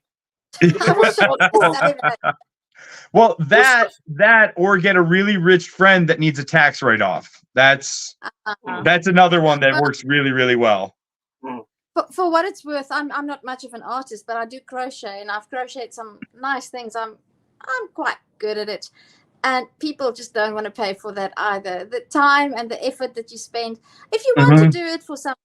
Well, that or get a really rich friend that needs a tax write-off. That's another one that works really, really well. For what it's worth, I'm not much of an artist, but I do crochet, and I've crocheted some nice things. I'm quite good at it, and people just don't want to pay for that either. The time and the effort that you spend. If you want to do it for something,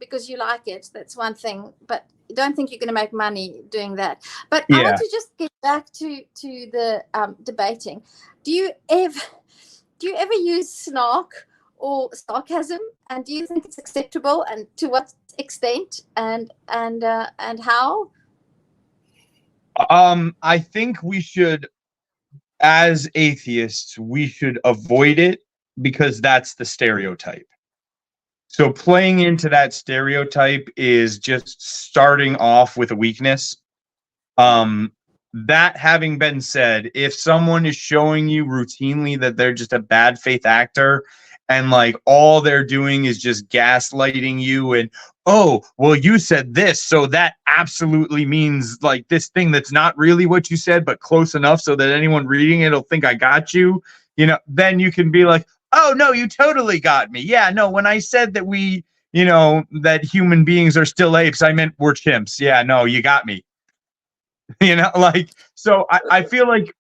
because you like it, that's one thing. But don't think you're going to make money doing that. But I want to just get back to the debating. Do you ever use snark or sarcasm, and do you think it's acceptable, and to what extent, and how? I think we should, as atheists, we should avoid it because that's the stereotype. So playing into that stereotype is just starting off with a weakness. That having been said, if someone is showing you routinely that they're just a bad faith actor and like all they're doing is just gaslighting you and, oh, well, you said this, so that absolutely means like this thing that's not really what you said, but close enough so that anyone reading it will think I got you, you know, then you can be like, oh, no, you totally got me. Yeah, no, when I said that we, you know, that human beings are still apes, I meant we're chimps. Yeah, no, you got me. You know, like, so I feel like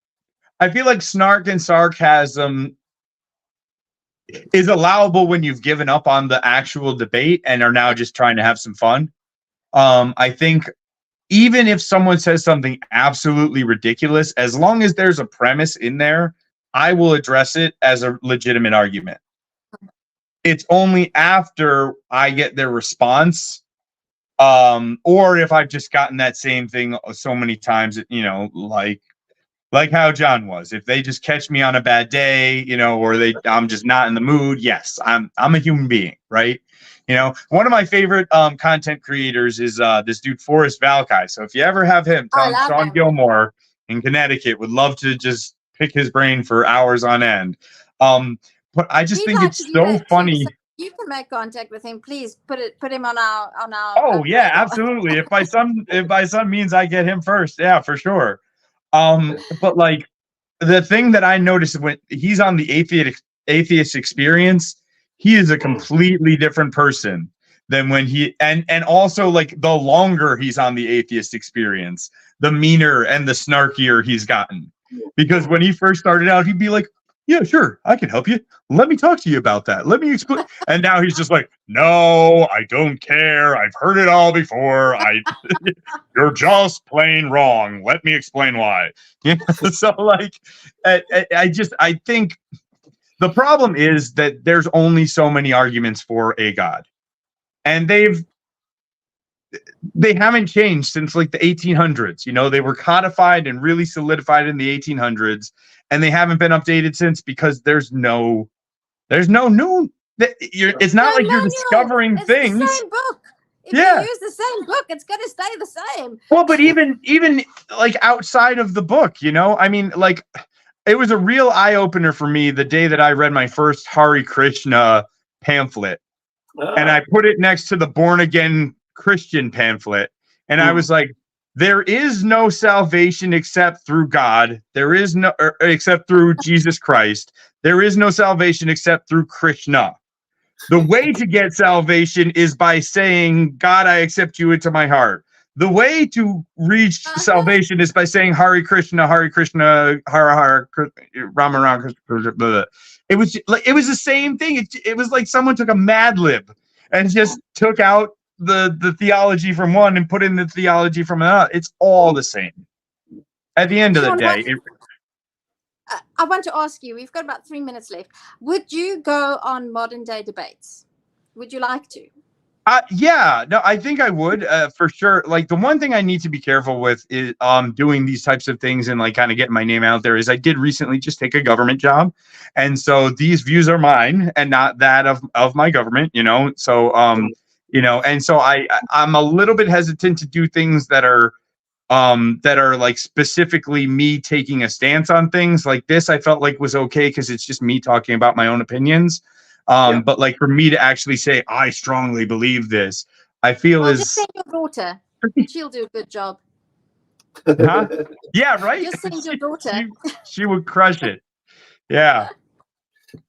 snark and sarcasm is allowable when you've given up on the actual debate and are now just trying to have some fun. I think even if someone says something absolutely ridiculous, as long as there's a premise in there, I will address it as a legitimate argument. It's only after I get their response, or if I've just gotten that same thing so many times, you know, like how John was. If they just catch me on a bad day, you know, or I'm just not in the mood. Yes, I'm a human being, right? You know, one of my favorite content creators is this dude Forrest Valkai. So if you ever have him, tell him Sean Gilmore in Connecticut would love to just pick his brain for hours on end. But I just think it's so funny. So you can make contact with him. Please put him on our. Oh yeah, absolutely. If my son means I get him first, yeah, for sure. But like the thing that I noticed when he's on the atheist experience, he is a completely different person than when and also like the longer he's on the atheist experience, the meaner and the snarkier he's gotten. Because when he first started out, he'd be like, yeah, sure, I can help you. Let me talk to you about that. Let me explain. And now he's just like, no, I don't care. I've heard it all before. You're just plain wrong. Let me explain why. So like, I think the problem is that there's only so many arguments for a God. And they haven't changed since like the 1800s. You know, they were codified and really solidified in the 1800s, and they haven't been updated since because there's no new. It's not like you're discovering things. The same book. If you use the same book, it's going to stay the same. Well, but even like outside of the book, you know, I mean, like it was a real eye opener for me the day that I read my first Hare Krishna pamphlet. And I put it next to the Born Again Christian pamphlet. And I was like, there is no salvation except through God. There is no, except through Jesus Christ. There is no salvation except through Krishna. The way to get salvation is by saying, God, I accept you into my heart. The way to reach salvation is by saying Hare Krishna, Hare Krishna, Hare Rama Rama. It was the same thing. It was like someone took a Mad Lib and just took out the theology from one and put in the theology from another. It's all the same. At the end of the day. I want to ask you, we've got about 3 minutes left. Would you go on modern day debates? Would you like to? Yeah, no, I think I would for sure. Like the one thing I need to be careful with is doing these types of things and like kind of getting my name out there is I did recently just take a government job. And so these views are mine and not that of my government, you know? So, you know, and so I'm a little bit hesitant to do things that are like specifically me taking a stance on things like this. I felt like was okay because it's just me talking about my own opinions. But like for me to actually say I strongly believe this, I feel just send your daughter. She'll do a good job. Huh? Yeah, right. Just send your daughter. She would crush it. Yeah.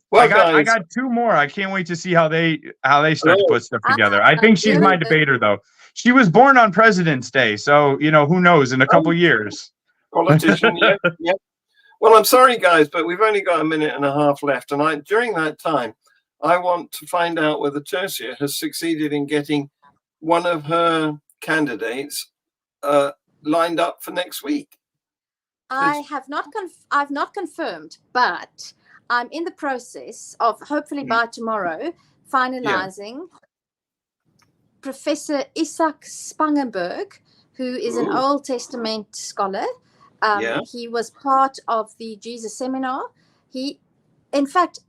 Well, I got two more. I can't wait to see how they start to put stuff together. I think she's my debater though. She was born on President's Day, so you know who knows in a couple years. Politician, yeah. Well, I'm sorry, guys, but we've only got a minute and a half left, and during that time, I want to find out whether Tercia has succeeded in getting one of her candidates lined up for next week. I've not confirmed, but I'm in the process of hopefully by tomorrow finalizing Professor Isaac Spangenberg, who is an Old Testament scholar. He was part of the Jesus Seminar. In fact,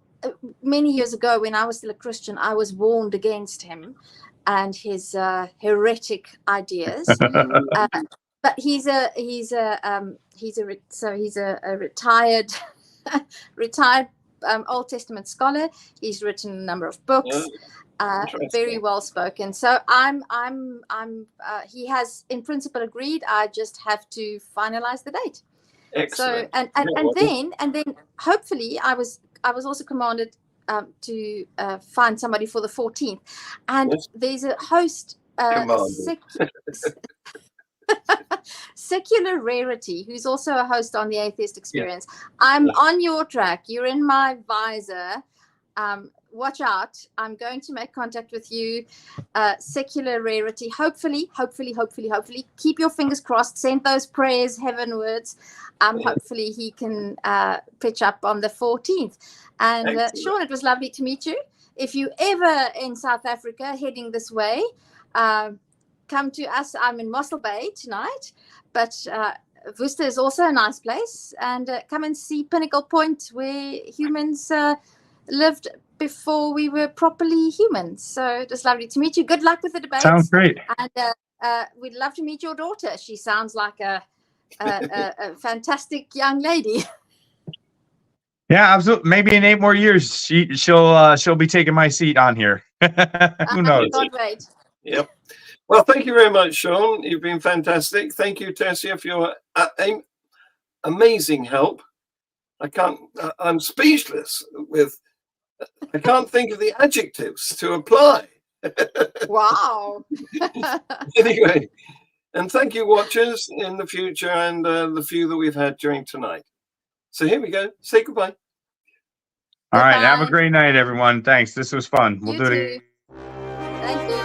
many years ago when I was still a Christian, I was warned against him and his heretic ideas. But he's a retired Old Testament scholar. He's written a number of books. Very well spoken. So he has in principle agreed. I just have to finalize the date. Excellent. So and then hopefully I was also commanded to find somebody for the 14th, and there's a host Secular Rarity, who's also a host on the Atheist Experience. I'm on your track. You're in my visor. Watch out. I'm going to make contact with you. Secular Rarity. Hopefully, keep your fingers crossed. Send those prayers heavenwards. Hopefully he can pitch up on the 14th. And Sean, it was lovely to meet you. If you ever in South Africa heading this way, come to us. I'm in Mossel Bay tonight, but Worcester is also a nice place. And come and see Pinnacle Point, where humans lived before we were properly humans. So it was lovely to meet you. Good luck with the debate. Sounds great. And we'd love to meet your daughter. She sounds like a fantastic young lady. Yeah, absolutely. Maybe in 8 more years, she'll be taking my seat on here. Who knows? Can't wait. Yep. Well, thank you very much, Sean. You've been fantastic. Thank you, Tessia, for your amazing help. I'm speechless I can't think of the adjectives to apply. Wow. Anyway, and thank you, watchers, in the future and the few that we've had during tonight. So here we go. Say goodbye. All right. Have a great night, everyone. Thanks. This was fun. We'll do it again. Thank you.